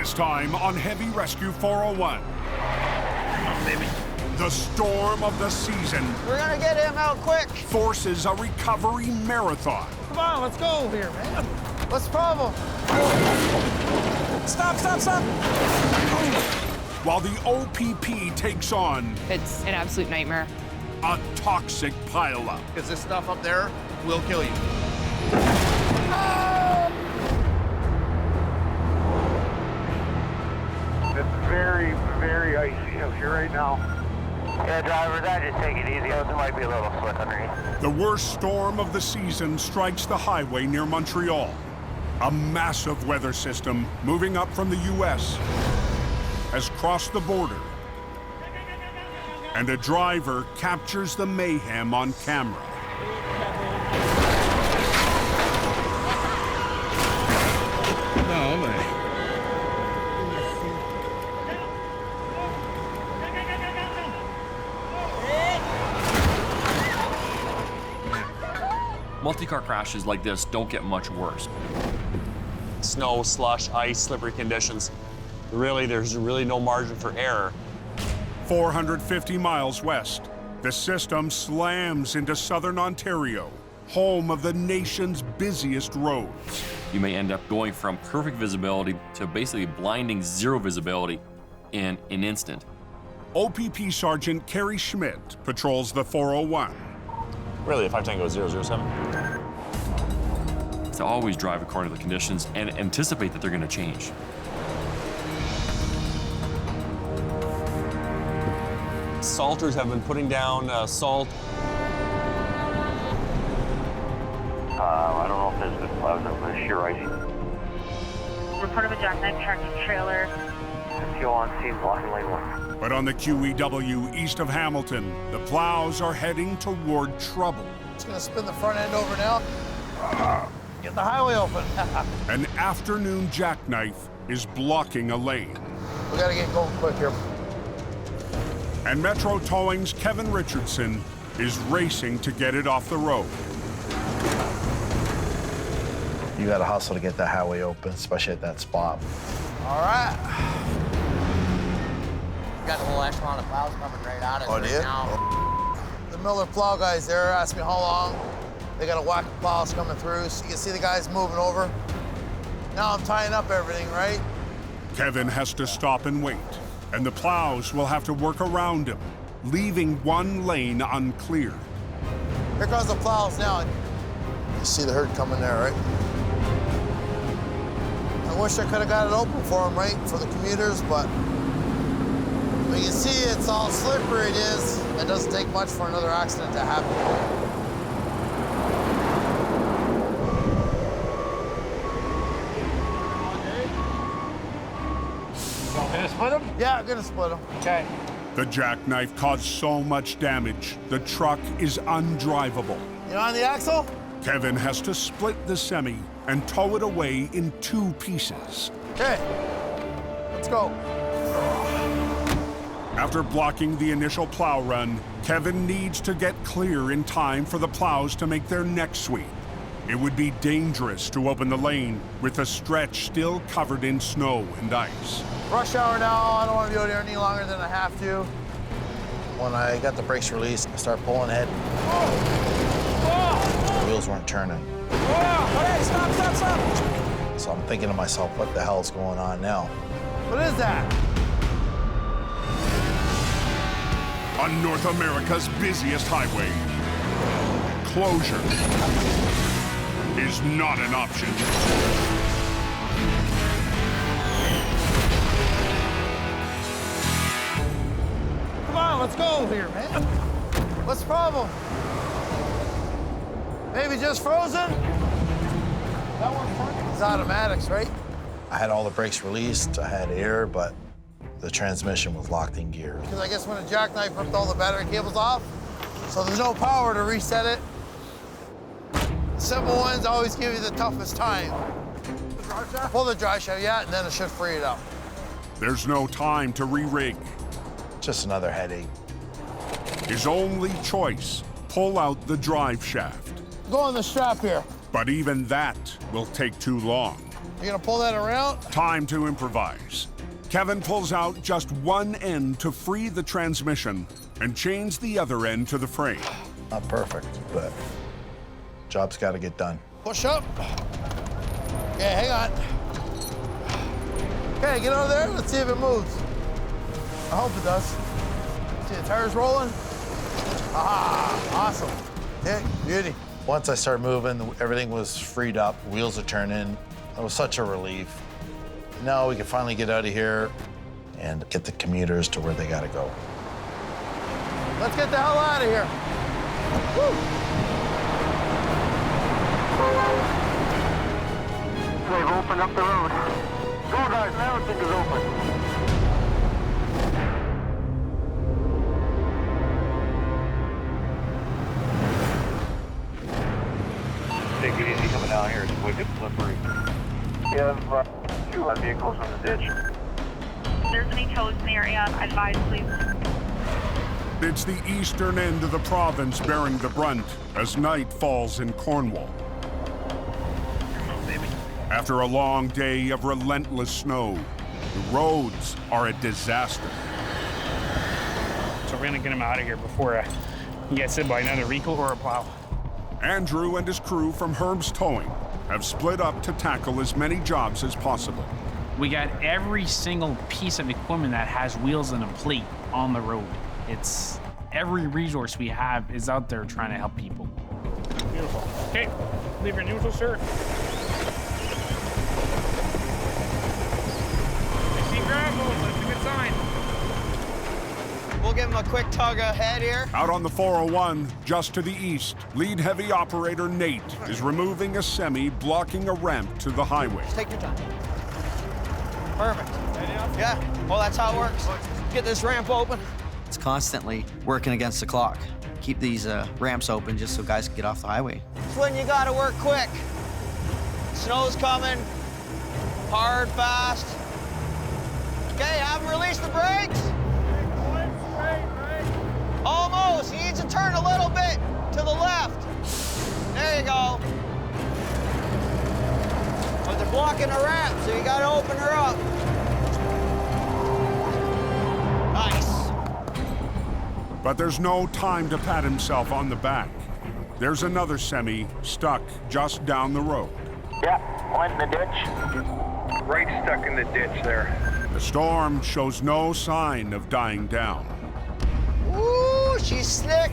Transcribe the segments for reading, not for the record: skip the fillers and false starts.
This time on Heavy Rescue 401. Baby. The storm of the season We're gonna get him out quick. forces a recovery marathon. Come on, let's go here, man. What's the problem? Stop, stop, stop! While the OPP takes on It's an absolute nightmare. a toxic pileup. Because this stuff up there will kill you. It's very, very icy out here right now. Yeah, driver, that just take it easy. It might be a little slick underneath. The worst storm of the season strikes the highway near Montreal. A massive weather system moving up from the U.S. has crossed the border. And a driver captures the mayhem on camera. No, man. Multi-car crashes like this don't get much worse. Snow, slush, ice, slippery conditions. There's really no margin for error. 450 miles west, the system slams into southern Ontario, home of the nation's busiest roads. You may end up going from perfect visibility to basically blinding zero visibility in an instant. OPP Sergeant Kerry Schmidt patrols the 401. Really, 5 Tango 007. To always drive according to the conditions and anticipate that they're going to change. Salters have been putting down salt. I don't know if there's been clouds up, but it's sheer icy. Report of a jackknife tracking trailer. Fuel on scene, blocking lane 1. But on the QEW east of Hamilton, the plows are heading toward trouble. It's gonna spin the front end over now. Get the highway open. An afternoon jackknife is blocking a lane. We gotta get going quick here. And Metro Towing's Kevin Richardson is racing to get it off the road. You gotta hustle to get that highway open, especially at that spot. All right. Got the whole echelon of plows coming right at us right now. The Miller plow guys there asked me how long. They got a whack of plows coming through, so you can see the guys moving over. Now I'm tying up everything, right? Kevin has to stop and wait, and the plows will have to work around him, leaving one lane unclear. Here comes the plows now. You see the herd coming there, right? I wish I could have got it open for them, right, for the commuters, but you can see it's all slippery it is. It doesn't take much for another accident to happen. Gonna split them? Yeah, I'm gonna split them. Okay. The jackknife caused so much damage, the truck is undrivable. You on the axle? Kevin has to split the semi and tow it away in 2 pieces. Okay, let's go. After blocking the initial plow run, Kevin needs to get clear in time for the plows to make their next sweep. It would be dangerous to open the lane with the stretch still covered in snow and ice. Rush hour now, I don't want to be out here any longer than I have to. When I got the brakes released, I started pulling ahead. The wheels weren't turning. Hey, stop, stop, stop! So I'm thinking to myself, what the hell's going on now? What is that? On North America's busiest highway, closure is not an option. Come on, let's go here, man. What's the problem? Maybe just frozen? That one's fine. It's automatics, right? I had all the brakes released, I had air, but the transmission was locked in gear. Because I guess when a jackknife ripped all the battery cables off, so there's no power to reset it. The simple ones always give you the toughest time. Pull the drive shaft, yeah, and then it should free it up. There's no time to re-rig. Just another headache. His only choice, pull out the drive shaft. Go on the strap here. But even that will take too long. You gonna pull that around? Time to improvise. Kevin pulls out just one end to free the transmission and chains the other end to the frame. Not perfect, but job's got to get done. Push up. Okay, hang on. Okay, get over there. Let's see if it moves. I hope it does. See the tires rolling? Ah, awesome. Yeah, beauty. Once I started moving, everything was freed up, wheels are turning. It was such a relief. Now we can finally get out of here and get the commuters to where they gotta go. Let's get the hell out of here. Woo. They've opened up the road. Go, guys, now everything is open. Take it easy coming down here. It's wicked slippery. We have 2 vehicles in the ditch. If there's any tows in the area, advise please. It's the eastern end of the province bearing the brunt as night falls in Cornwall. After a long day of relentless snow, the roads are a disaster. So we're gonna get him out of here before he gets hit by another vehicle or a plow. Andrew and his crew from Herb's Towing have split up to tackle as many jobs as possible. We got every single piece of equipment that has wheels and a plate on the road. It's every resource we have is out there trying to help people. Beautiful. Okay, leave your neutral, sir. I see gravel, that's a good sign. We'll give him a quick tug ahead here. Out on the 401, just to the east, lead heavy operator Nate is removing a semi blocking a ramp to the highway. Take your time. Perfect. Yeah, well, that's how it works. Get this ramp open. It's constantly working against the clock. Keep these ramps open just so guys can get off the highway. It's when you gotta work quick. Snow's coming, hard, fast. Okay, have him release the brakes. Almost, he needs to turn a little bit to the left. There you go. But they're blocking the ramp, so you gotta open her up. Nice. But there's no time to pat himself on the back. There's another semi stuck just down the road. Yeah, went in the ditch. Right stuck in the ditch there. The storm shows no sign of dying down. Ooh, she's slick.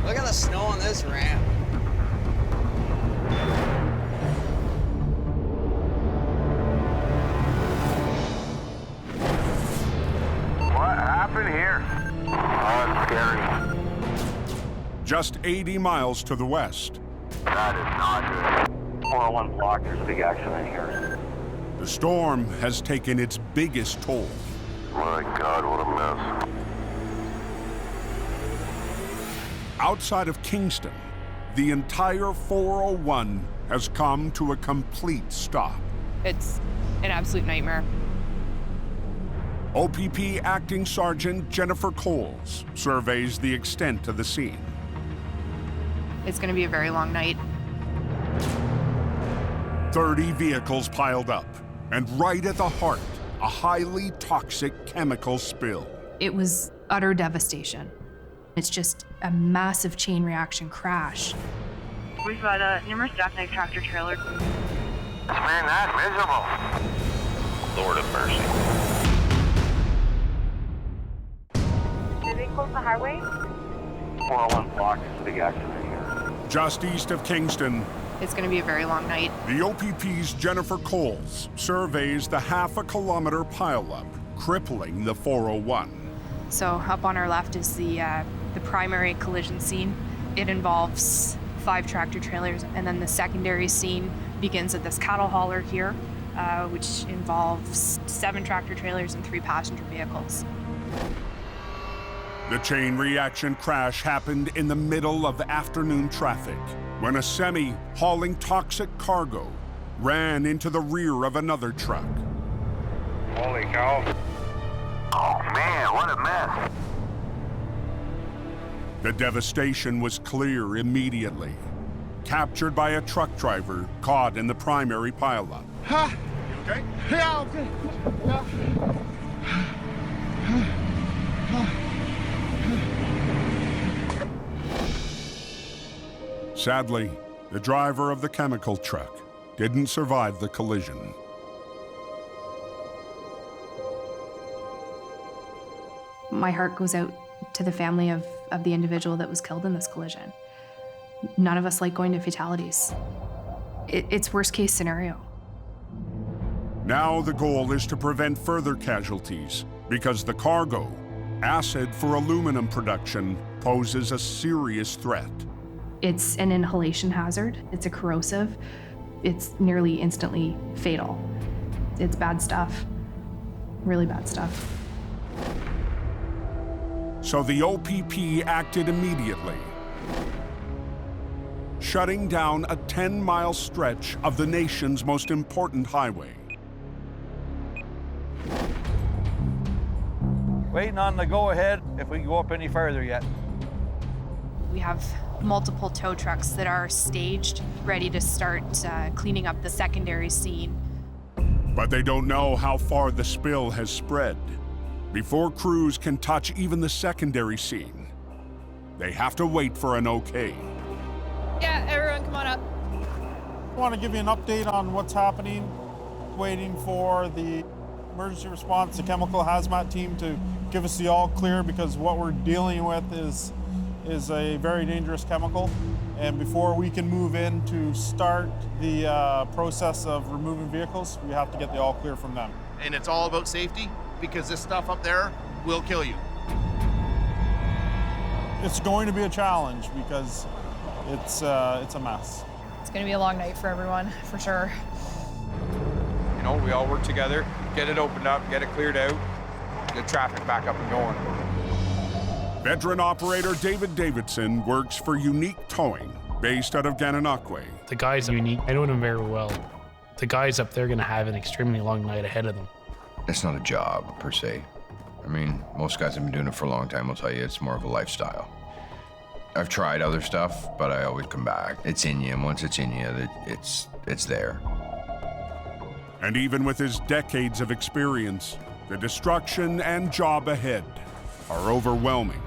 Look at the snow on this ramp. What happened here? Oh, it's scary. Just 80 miles to the west, That is not good. 401 block, there's a big accident here. the storm has taken its biggest toll. My God, what a mess. Outside of Kingston, the entire 401 has come to a complete stop. It's an absolute nightmare. OPP Acting Sergeant Jennifer Coles surveys the extent of the scene. It's going to be a very long night. 30 vehicles piled up, and right at the heart, a highly toxic chemical spill. It was utter devastation. It's just a massive chain reaction crash. We've got numerous Jackknifed tractor trailers. It's been that miserable. Lord of mercy. Did they close the highway? 401 block, there's a big accident here. Just east of Kingston, It's going to be a very long night. the OPP's Jennifer Coles surveys the half-a-kilometer pileup, crippling the 401. So up on our left is the primary collision scene. It involves 5 tractor trailers, and then the secondary scene begins at this cattle hauler here, which involves 7 tractor trailers and 3 passenger vehicles. The chain reaction crash happened in the middle of afternoon traffic when a semi hauling toxic cargo ran into the rear of another truck. Holy cow. Oh, man, what a mess. The devastation was clear immediately. captured by a truck driver caught in the primary pileup. Huh? You okay? Yeah, okay. Yeah. Sadly, the driver of the chemical truck didn't survive the collision. My heart goes out to the family of the individual that was killed in this collision. None of us like going to fatalities. It's worst case scenario. Now the goal is to prevent further casualties because the cargo, acid for aluminum production, poses a serious threat. It's an inhalation hazard. It's a corrosive. It's nearly instantly fatal. It's bad stuff. Really bad stuff. So the OPP acted immediately, shutting down a 10-mile stretch of the nation's most important highway. Waiting on the go-ahead if we can go up any further yet. We have multiple tow trucks that are staged, ready to start cleaning up the secondary scene. But they don't know how far the spill has spread. Before crews can touch even the secondary scene, they have to wait for an okay. Yeah, everyone come on up. I want to give you an update on what's happening. Waiting for the emergency response, the chemical hazmat team to give us the all clear because what we're dealing with is a very dangerous chemical. And before we can move in to start the process of removing vehicles, we have to get the all clear from them. And it's all about safety because this stuff up there will kill you. It's going to be a challenge because it's a mess. It's going to be a long night for everyone, for sure. You know, we all work together, get it opened up, get it cleared out, get traffic back up and going. Veteran operator David Davidson works for Unique Towing, based out of Gananoque. The guys are Unique. I know them very well. The guys up there are going to have an extremely long night ahead of them. It's not a job, per se. I mean, most guys have been doing it for a long time will tell you it's more of a lifestyle. I've tried other stuff, but I always come back. It's in you, and once it's in you, it's there. And even with his decades of experience, the destruction and job ahead are overwhelming.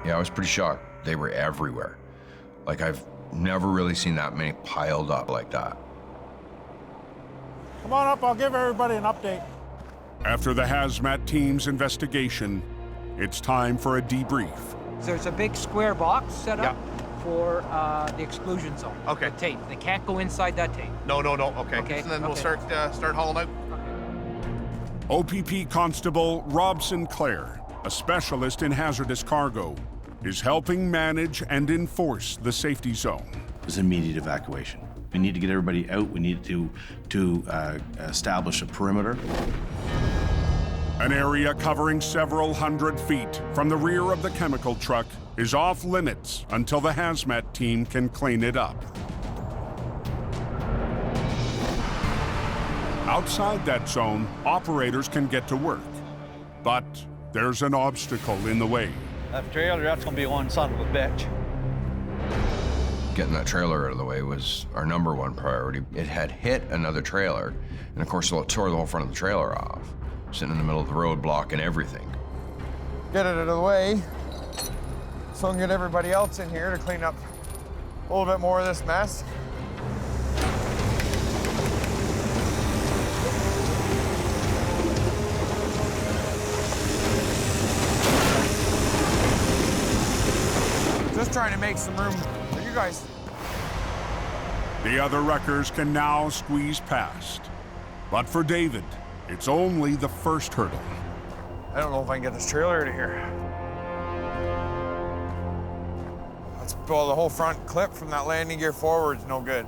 Yeah, I was pretty shocked. They were everywhere. Like, I've never really seen that many piled up like that. Come on up, I'll give everybody an update. After the hazmat team's investigation, it's time for a debrief. There's a big square box set up for the exclusion zone. Okay. The tape. They can't go inside that tape. No. Okay. And then we'll start hauling out. OPP Constable Rob Sinclair, a specialist in hazardous cargo, is helping manage and enforce the safety zone. There's immediate evacuation. We need to get everybody out. We need to establish a perimeter. An area covering several hundred feet from the rear of the chemical truck is off limits until the hazmat team can clean it up. Outside that zone, operators can get to work, but there's an obstacle in the way. That trailer, that's gonna be one son of a bitch. Getting that trailer out of the way was our #1 priority. It had hit another trailer, and of course it tore the whole front of the trailer off, sitting in the middle of the road blocking everything. Get it out of the way so I can get everybody else in here to clean up a little bit more of this mess. Just trying to make some room for you guys. The other wreckers can now squeeze past. But for David, it's only the first hurdle. I don't know if I can get this trailer out of here. Let's pull the whole front clip from that landing gear forward. It's no good.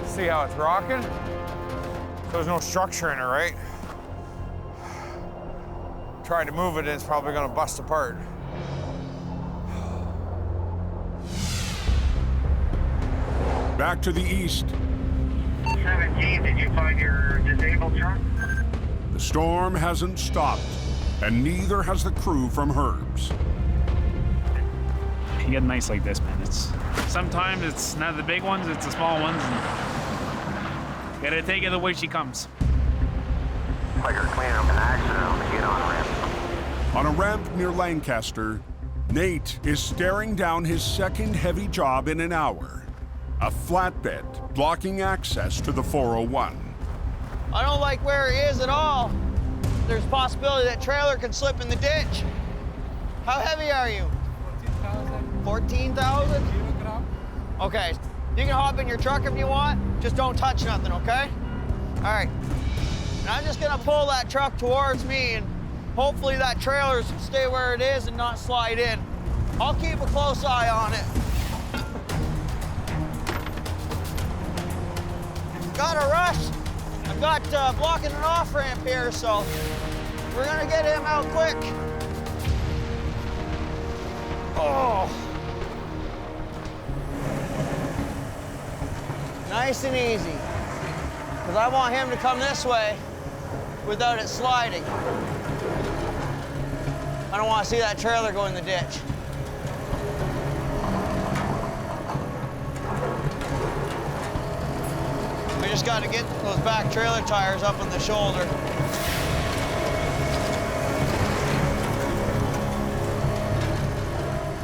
See how it's rocking? So there's no structure in it, right? Trying to move it, it's probably gonna bust apart. Back to the east. 17, did you find your disabled truck? The storm hasn't stopped, and neither has the crew from Herbs. You get nights like this, man. Sometimes it's not the big ones, it's the small ones. And gotta take it the way she comes. Like you're cleaning up an accident on the get-on ramp. On a ramp near Lancaster, Nate is staring down his second heavy job in an hour. A flatbed blocking access to the 401. I don't like where he is at all. There's a possibility that trailer could slip in the ditch. How heavy are you? 14,000? Okay, you can hop in your truck if you want. Just don't touch nothing, okay? All right. And I'm just gonna pull that truck towards me and hopefully that trailer will stay where it is and not slide in. I'll keep a close eye on it. Gotta rush. I've got blocking an off-ramp here, so we're gonna get him out quick. Oh. Nice and easy. Because I want him to come this way without it sliding. I don't want to see that trailer go in the ditch. We just got to get those back trailer tires up on the shoulder.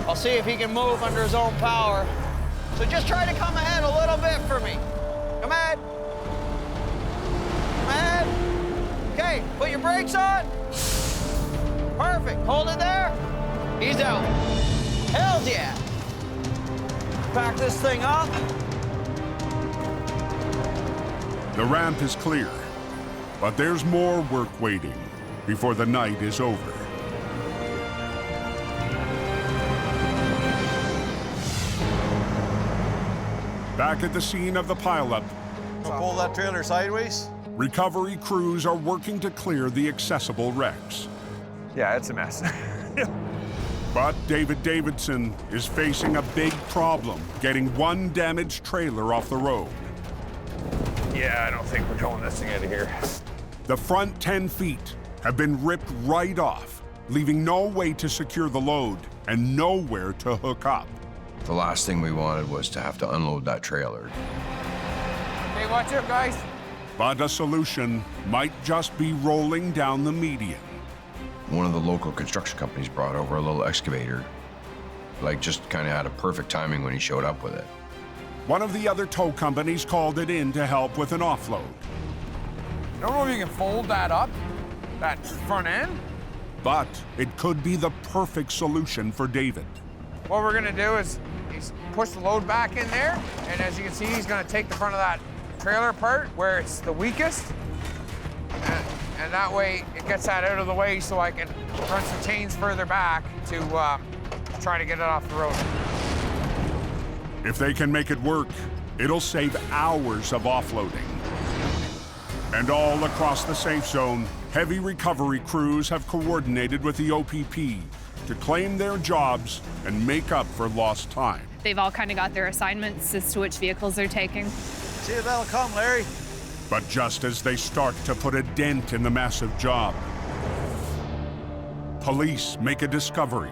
I'll see if he can move under his own power. So just try to come ahead a little bit for me. Come ahead. Come ahead. Okay, put your brakes on. Perfect, hold it there. He's out. Hells yeah. Pack this thing up. The ramp is clear, but there's more work waiting before the night is over. Back at the scene of the pileup, Pull that trailer sideways. recovery crews are working to clear the accessible wrecks. Yeah, it's a mess. But David Davidson is facing a big problem getting one damaged trailer off the road. Yeah, I don't think we're towing this thing out of here. The front 10 feet have been ripped right off, leaving no way to secure the load and nowhere to hook up. The last thing we wanted was to have to unload that trailer. Hey, watch out, guys. But a solution might just be rolling down the median. One of the local construction companies brought over a little excavator. Like, just kind of had a perfect timing when he showed up with it. One of the other tow companies called it in to help with an offload. I don't know if you can fold that up, that front end. But it could be the perfect solution for David. What we're gonna do is push the load back in there, and as you can see, he's gonna take the front of that trailer part where it's the weakest, and that way it gets that out of the way so I can run some chains further back to try to get it off the road. If they can make it work, it'll save hours of offloading. And all across the safe zone, heavy recovery crews have coordinated with the OPP to claim their jobs and make up for lost time. They've all kind of got their assignments as to which vehicles they're taking. See if that'll come, Larry. But just as they start to put a dent in the massive job, police make a discovery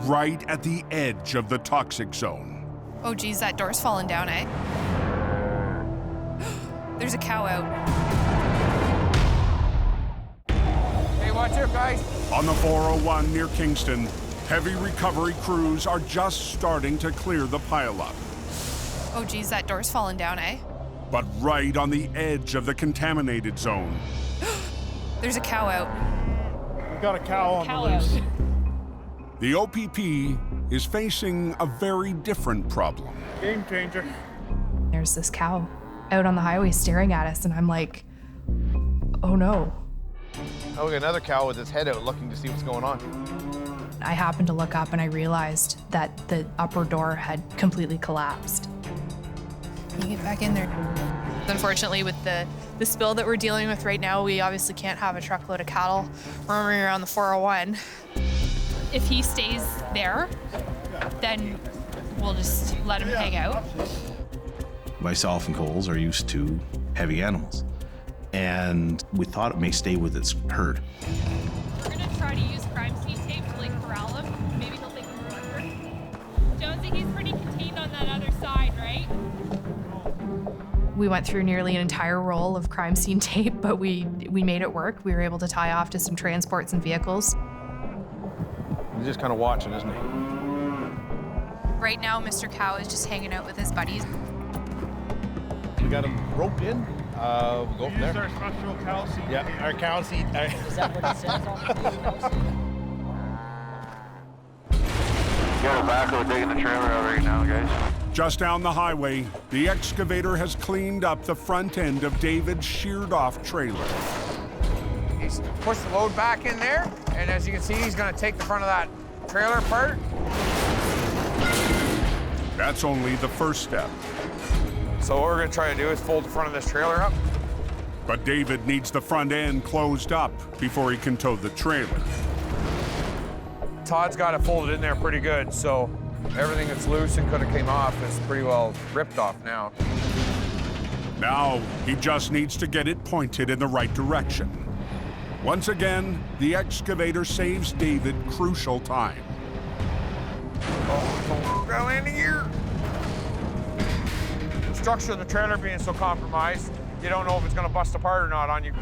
right at the edge of the toxic zone. Oh geez, that door's falling down, eh? There's a cow out. Hey, watch out, guys. On the 401 near Kingston, heavy recovery crews are just starting to clear the pileup. Oh geez, that door's falling down, eh? But right on the edge of the contaminated zone. There's a cow out. We got a cow on the loose. The OPP is facing a very different problem. Game changer. There's this cow out on the highway staring at us, and I'm like, oh no. Oh, we got another cow with his head out looking to see what's going on. I happened to look up and I realized that the upper door had completely collapsed. Can you get back in there? Unfortunately, with the spill that we're dealing with right now, we obviously can't have a truckload of cattle roaming around the 401. If he stays there, then we'll just let him hang out. Myself and Coles are used to heavy animals, and we thought it may stay with its herd. We're gonna try to use crime scene tape to like corral him. Maybe he'll think we're under. Jonesy, he's pretty contained. on that other side, right? We went through nearly an entire roll of crime scene tape, but we made it work. We were able to tie off to some transports and vehicles. He's just kind of watching, isn't he? Right now, Mr. Cow is just hanging out with his buddies. We got him roped in. We'll go from there. Our structural cow seat. Yeah, our cow seat. Is that what it says on the Got a backhoe digging the trailer out right now, guys. Just down the highway, the excavator has cleaned up the front end of David's sheared-off trailer. He's pushed the load back in there, and as you can see, he's gonna take the front of that trailer apart. That's only the first step. So what we're gonna try to do is fold the front of this trailer up. But David needs the front end closed up before he can tow the trailer. Todd's got it folded in there pretty good, so everything that's loose and could have came off is pretty well ripped off now. Now, he just needs to get it pointed in the right direction. Once again, the excavator saves David crucial time. Oh, got landing gear. The structure of the trailer being so compromised, you don't know if it's gonna bust apart or not on you.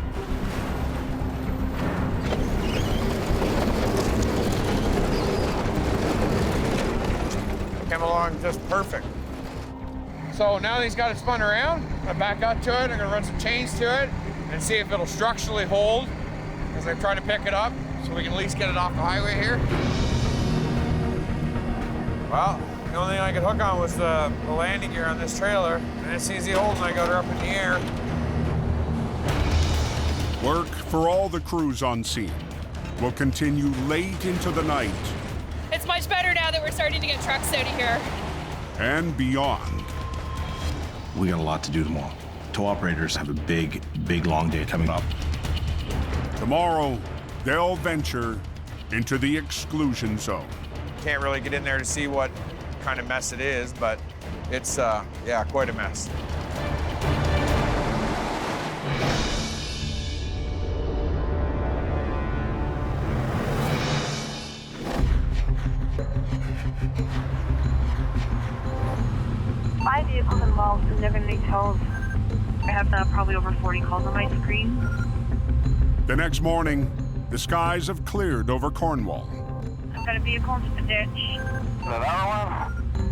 Came along just perfect. So now that he's got it spun around, I'm gonna back up to it, I'm gonna run some chains to it and see if it'll structurally hold as I try to pick it up so we can at least get it off the highway here. Well, the only thing I could hook on was the landing gear on this trailer, and it's easy holding. I got her up in the air. Work for all the crews on scene will continue late into the night It's much better now that we're starting to get trucks out of here. and beyond. We got a lot to do tomorrow. Tow operators have a big, long day coming up. Tomorrow, they'll venture into the exclusion zone. Can't really get in there to see what kind of mess it is, but it's, yeah, quite a mess. Five vehicles involved, and they're going to need tolls. I have probably over 40 calls on my screen. The next morning, the skies have cleared over Cornwall. I've got a vehicle into the ditch.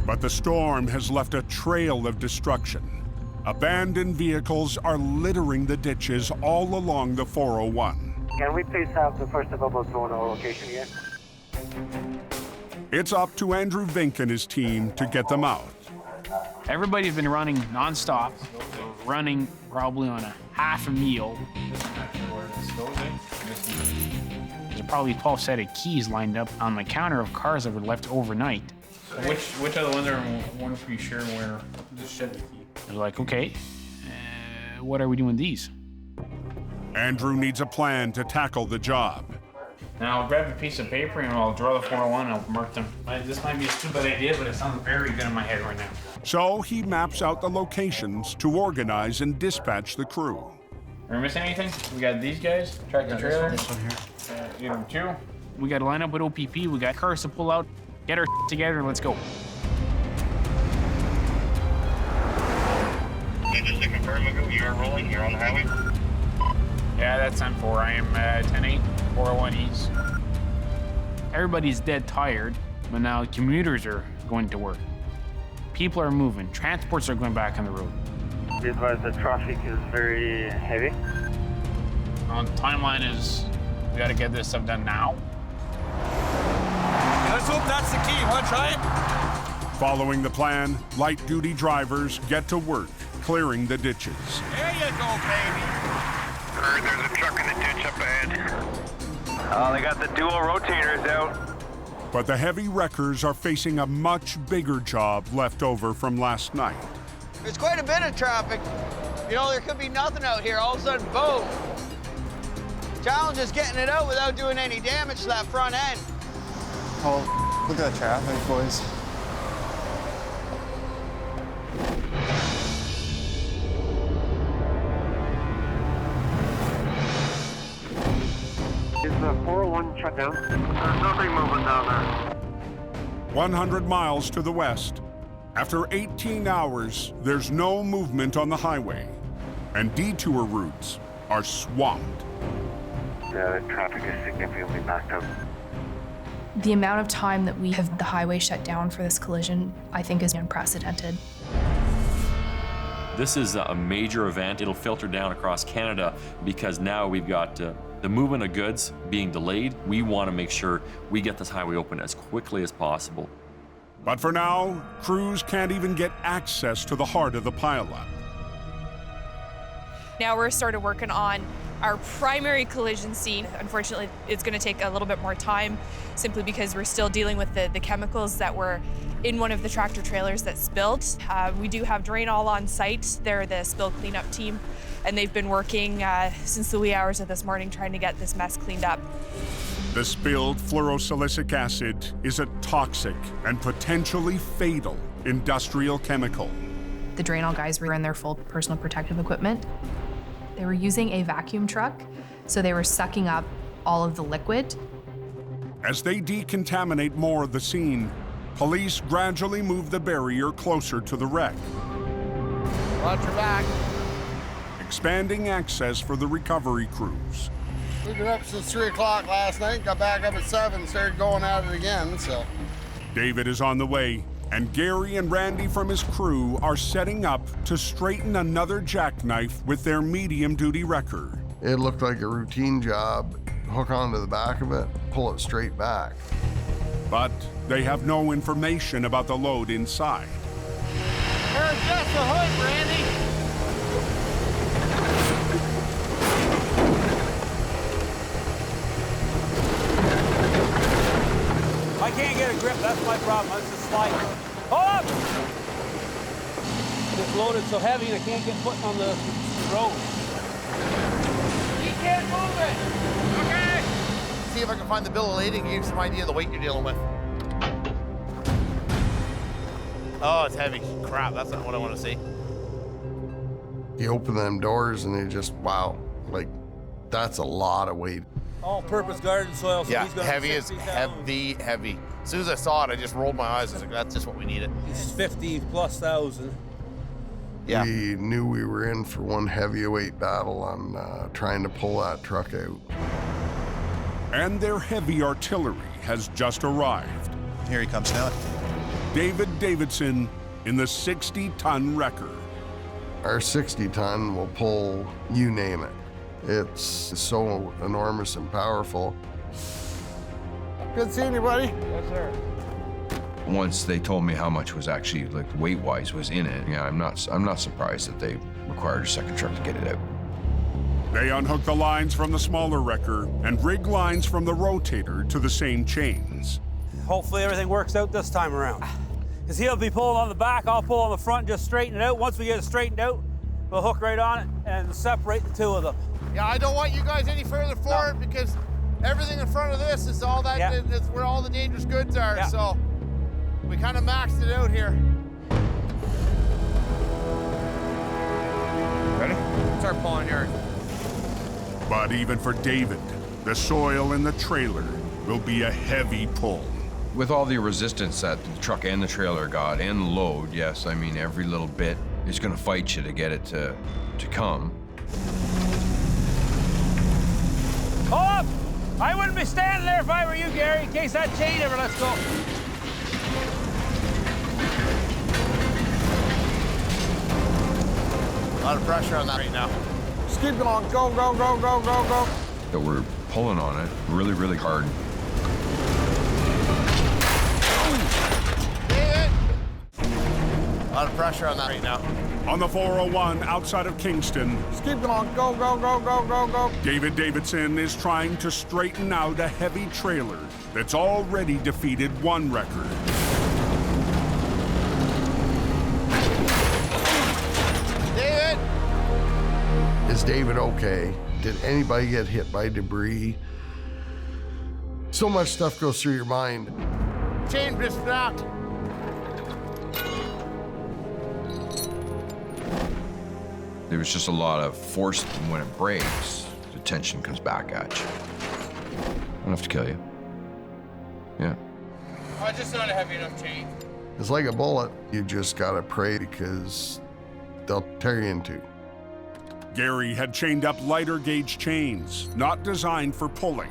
But the storm has left a trail of destruction. Abandoned vehicles are littering the ditches all along the 401. Can we please have the first available to our location yet? It's up to Andrew Vink and his team to get them out. Everybody's been running nonstop, running probably on a half a meal. There's probably 12 set of keys lined up on the counter of cars that were left overnight. Which other ones are one for you sure where just shed the key? They're like, okay, what are we doing with these? Andrew needs a plan to tackle the job. Now I'll grab a piece of paper and I'll draw the 401 and I'll mark them. This might be a stupid idea, but it sounds very good in my head right now. So he maps out the locations to organize and dispatch the crew. Are we missing anything? We got these guys, tractor trailer. This one here. Either two. We got to line up with OPP. We got cars to pull out. Get our together and let's go. Just to confirm, you are rolling. You're on the highway. Yeah, that's 10-4. I am 10-8, 401 East. Everybody's dead tired, but now commuters are going to work. People are moving. Transports are going back on the road. Be advised the traffic is very heavy. Timeline is we got to get this stuff done now. Let's hope that's the key. Want to try it? Following the plan, light-duty drivers get to work, clearing the ditches. There you go, baby. Heard there's a truck in the ditch up ahead. Oh, they got the dual rotators out. But the heavy wreckers are facing a much bigger job left over from last night. There's quite a bit of traffic. You know, there could be nothing out here. All of a sudden, boom. Challenge is getting it out without doing any damage to that front end. Oh, look at that traffic, boys. Is the 401 shut down? There's nothing moving down there. 100 miles to the west, After 18 hours, there's no movement on the highway, and detour routes are swamped. The traffic is significantly backed up. The amount of time that we have the highway shut down for this collision, I think, is unprecedented. This is a major event. It'll filter down across Canada because now we've got the movement of goods being delayed. We want to make sure we get this highway open as quickly as possible. But for now, crews can't even get access to the heart of the pileup. Now we're started working on our primary collision scene. Unfortunately, it's going to take a little bit more time simply because we're still dealing with the chemicals that were in one of the tractor trailers that spilled. We do have Drain All on site. They're the spill cleanup team, and they've been working since the wee hours of this morning trying to get this mess cleaned up. The spilled fluorosilicic acid is a toxic and potentially fatal industrial chemical. The Drain All guys were in their full personal protective equipment. They were using a vacuum truck, so they were sucking up all of the liquid. As they decontaminate more of the scene, police gradually move the barrier closer to the wreck. Watch your back. Expanding access for the recovery crews. We've been up since 3 o'clock last night, got back up at 7, started going at it again, so. David is on the way, and Gary and Randy from his crew are setting up to straighten another jackknife with their medium-duty wrecker. It looked like a routine job. Hook onto the back of it, pull it straight back. But they have no information about the load inside. Adjust the hood, Randy. I can't get a grip, that's my problem. I'm just sliding. Hold up! It's loaded so heavy I can't get foot on the road. You can't move it. Okay. See if I can find the bill of lading and give you some idea of the weight you're dealing with. Oh, it's heavy. Crap, that's not what I want to see. You open them doors and they just, wow, like, that's a lot of weight. All-purpose garden soil, so Yeah, he's going heavy is 60,000. heavy. As soon as I saw it, I just rolled my eyes. I was like, that's just what we needed. It's 50,000+. Yeah. We knew we were in for one heavyweight battle on trying to pull that truck out. And their heavy artillery has just arrived. Here he comes now. David Davidson in the 60-ton wrecker. Our 60-ton will pull you name it. It's so enormous and powerful. Good seeing you, buddy. Yes, sir. Once they told me how much was actually, like, weight-wise was in it, yeah, I'm not surprised that they required a second truck to get it out. They unhook the lines from the smaller wrecker and rig lines from the rotator to the same chains. Hopefully everything works out this time around. Because he'll be pulling on the back, I'll pull on the front, just straighten it out. Once we get it straightened out, we'll hook right on it and separate the two of them. Yeah, I don't want you guys any further forward because everything in front of this is all that, that's where all the dangerous goods are. So we kind of maxed it out here. Ready? Start pulling yours. But even for David, the soil in the trailer will be a heavy pull. With all the resistance that the truck and the trailer got, and the load, yes, I mean, every little bit is gonna fight you to get it to come. Hold up! I wouldn't be standing there if I were you, Gary, in case that chain ever lets go. A lot of pressure on that right now. Just keep going. Go, go, go, go, go, go. That we're pulling on it really, really hard. David! A lot of pressure on that right now. On the 401 outside of Kingston, Just keep going. Go, go, go, go, go, go. David Davidson is trying to straighten out a heavy trailer that's already defeated one wrecker. David! Is David okay? Did anybody get hit by debris? So much stuff goes through your mind. Chain just snapped. There was just a lot of force when it breaks, the tension comes back at you. Enough to kill you. Yeah. Oh, just not a heavy enough chain. It's like a bullet. You just gotta pray because they'll tear you in two. Gary had chained up lighter gauge chains, not designed for pulling.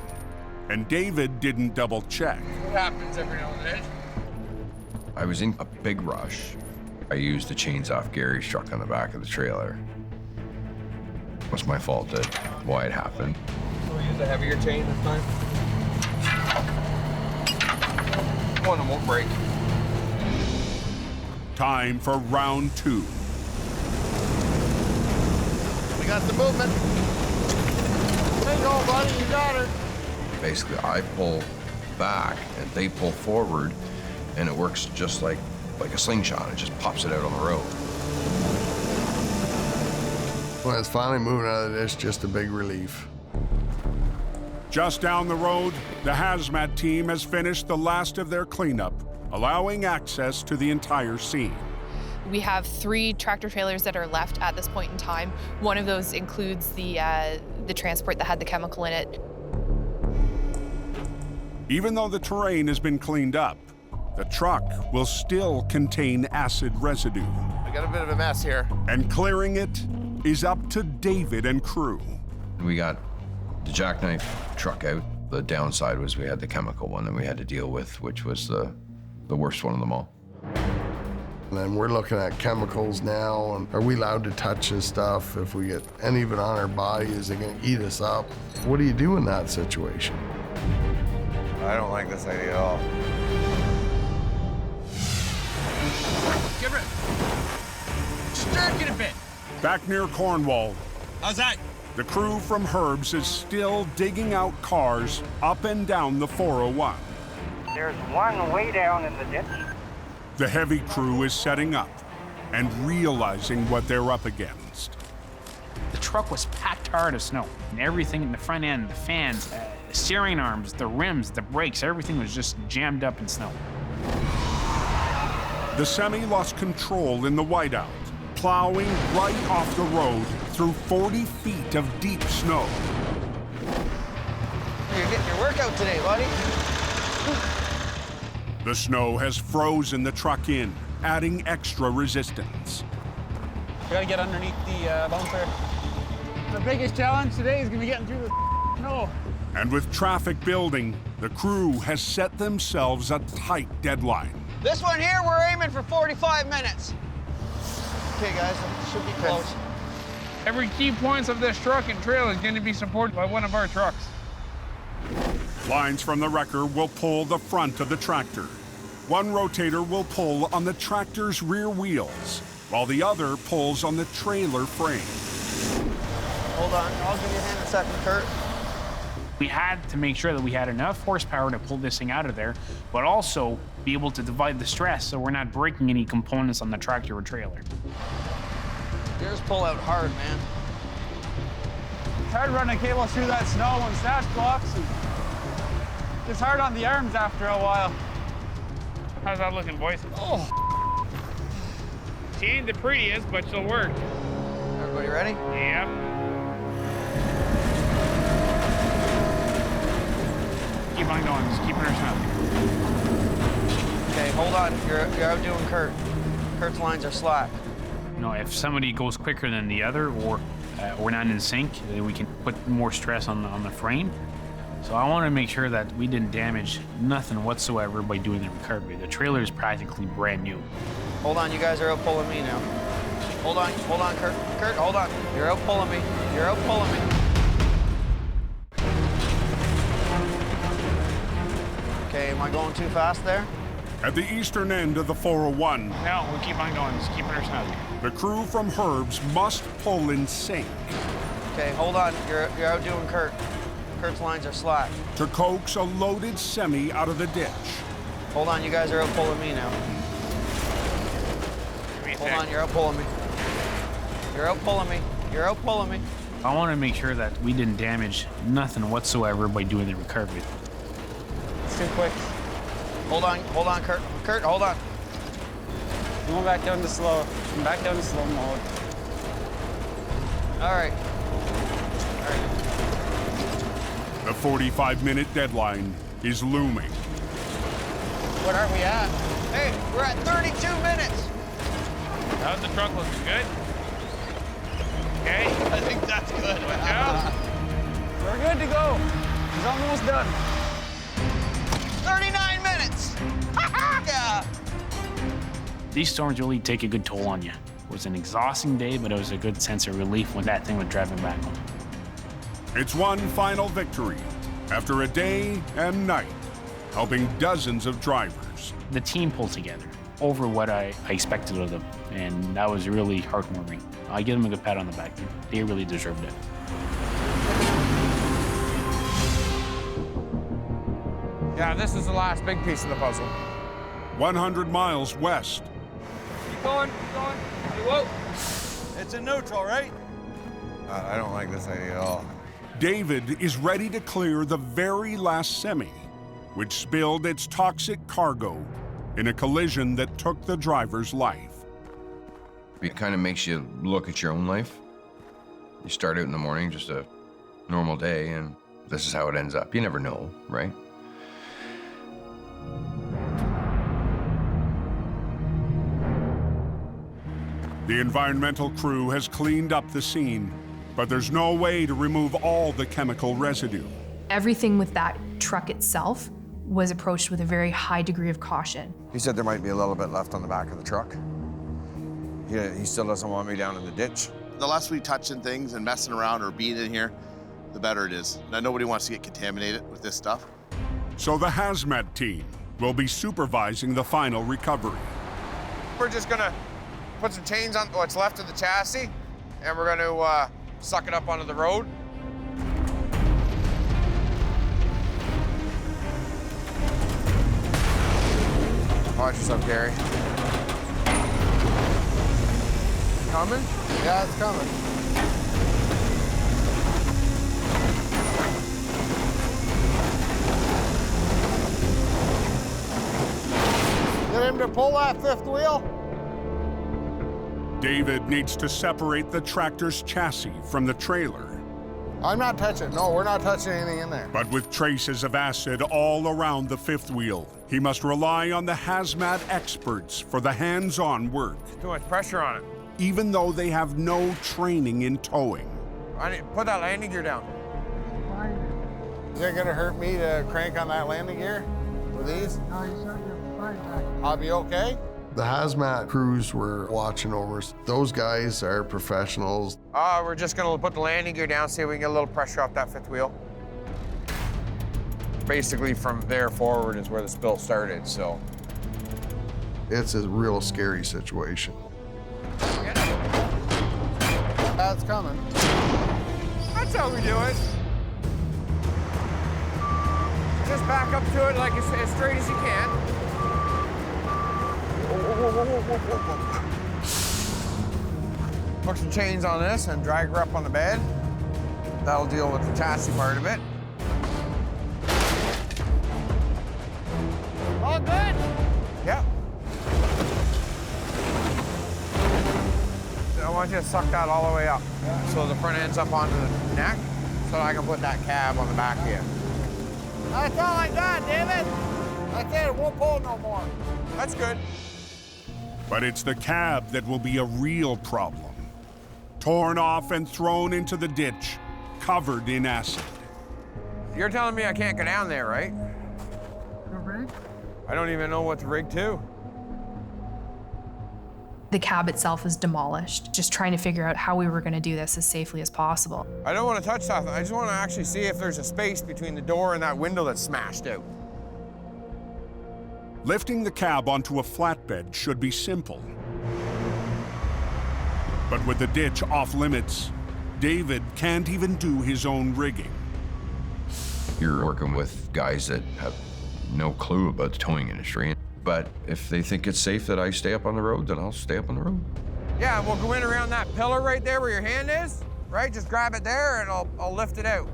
And David didn't double check. What happens every now and then? I was in a big rush. I used the chains off Gary's truck on the back of the trailer. It was my fault that why it happened. So we use a heavier chain this time? One won't break. Time for round 2. We got the movement. There you go, buddy, you got her. Basically, I pull back and they pull forward, and it works just like a slingshot. It just pops it out on the road. When it's finally moving out of the ditch, just a big relief. Just down the road, the hazmat team has finished the last of their cleanup, allowing access to the entire scene. We have 3 tractor trailers that are left at this point in time. One of those includes the transport that had the chemical in it. Even though the terrain has been cleaned up, the truck will still contain acid residue. We got a bit of a mess here. And clearing it is up to David and crew. We got the Jackknifed truck out. The downside was we had the chemical one that we had to deal with, which was the worst one of them all. And then we're looking at chemicals now, and are we allowed to touch this stuff? If we get any of it on our body, is it gonna eat us up? What do you do in that situation? I don't like this idea at all. Give it. Stirk it a bit. Back near Cornwall, How's that? the crew from Herbs is still digging out cars up and down the 401. There's one way down in the ditch. The heavy crew is setting up and realizing what they're up against. The truck was packed hard of snow, and everything in the front end, the fans, the steering arms, the rims, the brakes, everything was just jammed up in snow. The semi lost control in the whiteout, plowing right off the road through 40 feet of deep snow. You're getting your workout today, buddy. The snow has frozen the truck in, adding extra resistance. We gotta get underneath the bumper. The biggest challenge today is gonna be getting through the snow. And with traffic building, the crew has set themselves a tight deadline. This one here, we're aiming for 45 minutes. Okay, guys, it should be close. Every key points of this truck and trailer is going to be supported by one of our trucks. Lines from the wrecker will pull the front of the tractor. One rotator will pull on the tractor's rear wheels, while the other pulls on the trailer frame. Hold on, I'll give you a hand in a second, Kurt. We had to make sure that we had enough horsepower to pull this thing out of there, but also be able to divide the stress so we're not breaking any components on the tractor or trailer. Yours pull out hard, man. It's hard running cables through that snow and snatch blocks. And it's hard on the arms after a while. How's that looking, boys? Oh. She ain't the prettiest, but she'll work. Everybody ready? Yep. Keep on going, just keeping her snug. Okay, hold on. You're outdoing Kurt. Kurt's lines are slack. You know, if somebody goes quicker than the other, or we're not in sync, then we can put more stress on the frame. So I want to make sure that we didn't damage nothing whatsoever by doing the recovery. The trailer is practically brand new. Hold on, you guys are out pulling me now. Hold on, Kurt. Kurt, hold on. You're out pulling me. You're out pulling me. Okay, am I going too fast there? At the eastern end of the 401, No, we'll keep on going, just keeping her snug. the crew from Herbs must pull in sync Okay, hold on. You're outdoing Kurt. Kurt's lines are slack. to coax a loaded semi out of the ditch. Hold on, you guys are out pulling me now. Hold on, you're out pulling me. You're out pulling me. You're out pulling me. I want to make sure that we didn't damage nothing whatsoever by doing the recovery. It's too quick. Hold on, Kurt. Kurt, hold on. Going back down to slow. I'm back down to slow mode. All right. The 45-minute deadline is looming. What are we at? Hey, we're at 32 minutes. How's the truck looking? Good? Okay. I think that's good. We're good to go. He's almost done. 39 minutes. Yeah. These storms really take a good toll on you. It was an exhausting day, but it was a good sense of relief when that thing was driving back home. It's one final victory after a day and night, helping dozens of drivers. The team pulled together over what I expected of them, and that was really heartwarming. I give them a good pat on the back. They really deserved it. Yeah, this is the last big piece of the puzzle. 100 miles west. Keep going, keep going. Whoa. It's in neutral, right? I don't like this idea at all. David is ready to clear the very last semi, which spilled its toxic cargo in a collision that took the driver's life. It kind of makes you look at your own life. You start out in the morning, just a normal day, and this is how it ends up. You never know, right? The environmental crew has cleaned up the scene, but there's no way to remove all the chemical residue. Everything with that truck itself was approached with a very high degree of caution. He said there might be a little bit left on the back of the truck. He still doesn't want me down in the ditch. The less we touching things and messing around or being in here, the better it is. Now, nobody wants to get contaminated with this stuff. So the hazmat team will be supervising the final recovery. We're just gonna put some chains on what's left of the chassis, and we're gonna suck it up onto the road. Watch yourself, Gary. Coming? Yeah, it's coming. Get him to pull that fifth wheel. David needs to separate the tractor's chassis from the trailer. I'm not touching. No, we're not touching anything in there. But with traces of acid all around the fifth wheel, he must rely on the hazmat experts for the hands-on work. Too much pressure on it. Even though they have no training in towing. I need put that landing gear down. Is it gonna hurt me to crank on that landing gear with these? No, you said you're fine, Jack. I'll be okay? The hazmat crews were watching over us. Those guys are professionals. We're just gonna put the landing gear down, see if we can get a little pressure off that fifth wheel. Basically from there forward is where the spill started, so. It's a real scary situation. That's coming. That's how we do it. Just back up to it like as straight as you can. Hook some chains on this and drag her up on the bed. That'll deal with the chassis part of it. All good? Yep. I want you to suck that all the way up. So the front end's up onto the neck, so I can put that cab on the back here. That's all I got, David. That's it, it won't pull no more. That's good. But it's the cab that will be a real problem. Torn off and thrown into the ditch, covered in acid. You're telling me I can't go down there, right? The rig? I don't even know what to rig to. The cab itself is demolished, just trying to figure out how we were going to do this as safely as possible. I don't want to touch that. I just want to actually see if there's a space between the door and that window that's smashed out. Lifting the cab onto a flatbed should be simple. But with the ditch off limits, David can't even do his own rigging. You're working with guys that have no clue about the towing industry. But if they think it's safe that I stay up on the road, then I'll stay up on the road. Yeah, we'll go in around that pillar right there where your hand is, right? Just grab it there and I'll lift it out.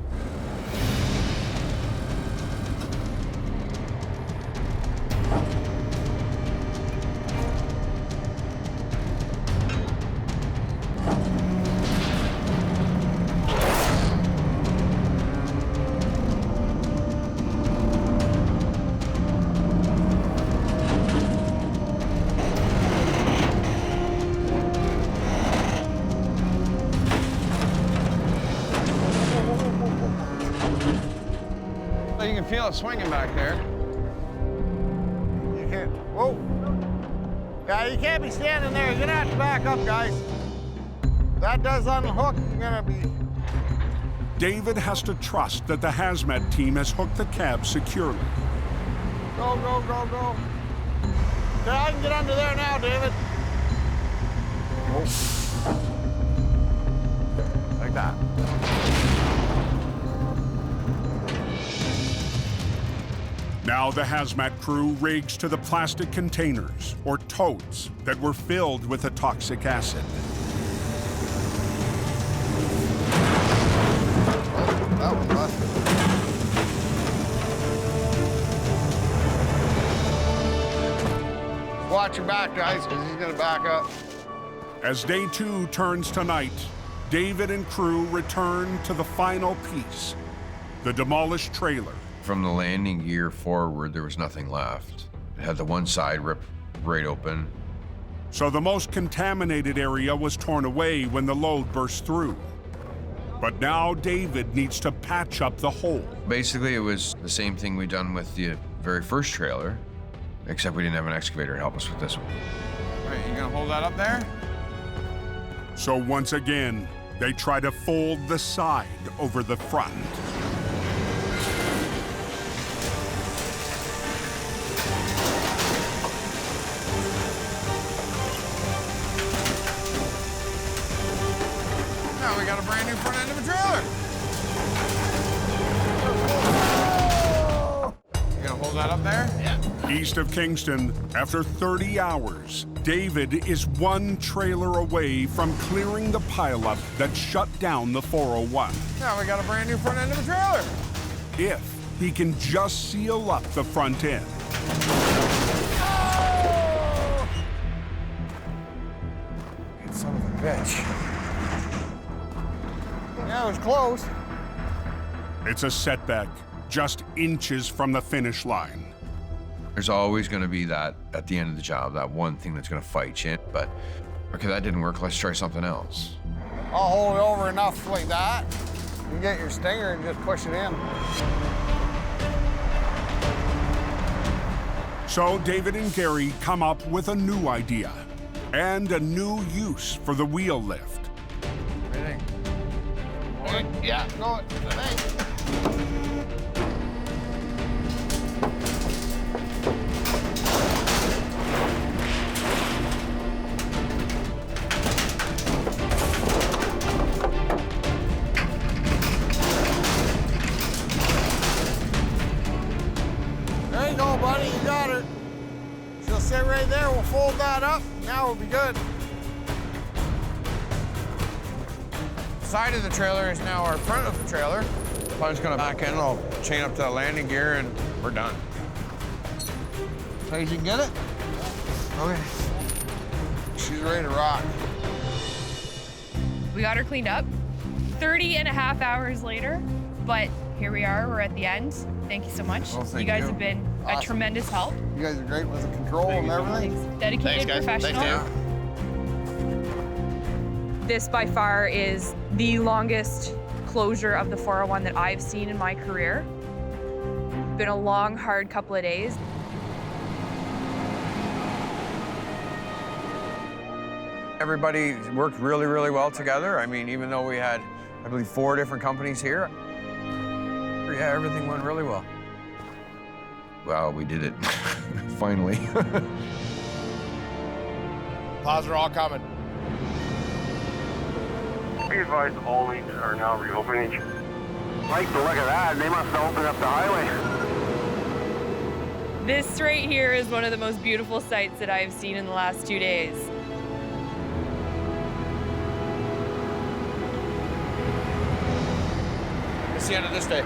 Well, you can feel it swinging back there. You can't. Whoa. Yeah, you can't be standing there. You're gonna have to back up, guys. That does unhook. You're gonna be. David has to trust that the hazmat team has hooked the cab securely. Go, go, go, go. Okay, I can get under there now, David. Oh. Like that. Now the hazmat crew rigs to the plastic containers, or totes, that were filled with the toxic acid. That was busted. Watch your back, guys, because he's gonna back up. As day 2 turns to night, David and crew return to the final piece, the demolished trailer. From the landing gear forward, there was nothing left. It had the one side ripped right open. So the most contaminated area was torn away when the load burst through. But now David needs to patch up the hole. Basically, it was the same thing we done with the very first trailer, except we didn't have an excavator to help us with this one. Wait, you gonna hold that up there? So once again, they try to fold the side over the front. Now we got a brand new front end of a trailer. You gonna hold that up there? Yeah. East of Kingston, after 30 hours, David is one trailer away from clearing the pileup that shut down the 401. Now we got a brand new front end of a trailer. If he can just seal up the front end. Oh! You son of a bitch. Yeah, it was close. It's a setback, just inches from the finish line. There's always going to be that, at the end of the job, that one thing that's going to fight you. But, okay, that didn't work, let's try something else. I'll hold it over enough like that. You get your stinger and just push it in. So David and Gary come up with a new idea and a new use for the wheel lift. What do you think? Yeah, go it. There you go, buddy. You got her. She'll sit right there. We'll fold that up. Now we'll be good. Side of the trailer is now our front of the trailer. I'm just gonna back in, I'll chain up to the landing gear, and we're done. So you can get it? Okay. She's ready to rock. We got her cleaned up 30.5 hours later, but here we are, we're at the end. Thank you so much. Well, you guys have been a tremendous help. You guys are great with the control and everything. Thanks. Dedicated, professional. This by far is the longest closure of the 401 that I've seen in my career. Been a long, hard couple of days. Everybody worked really, really well together. I mean, even though we had, I believe, 4 different companies here, yeah, everything went really well. Well, we did it, finally. Pods are all coming. Be advised, all lanes are now reopening. Like the look of that, they must have opened up the highway. This right here is one of the most beautiful sights that I've seen in the last 2 days. It's the end of this day.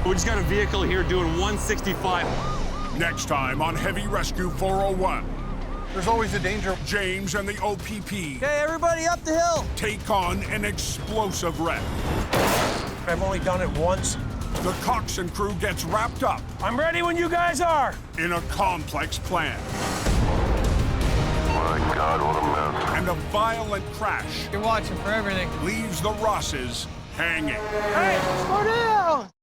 We just got a vehicle here doing 165. Next time on Heavy Rescue 401. There's always a danger. James and the OPP Okay, everybody up the hill. take on an explosive wreck. I've only done it once. The coxswain crew gets wrapped up. I'm ready when you guys are. In a complex plan. My God, what a mess. And a violent crash. You're watching for everything. Leaves the Rosses hanging. Hey, slow down.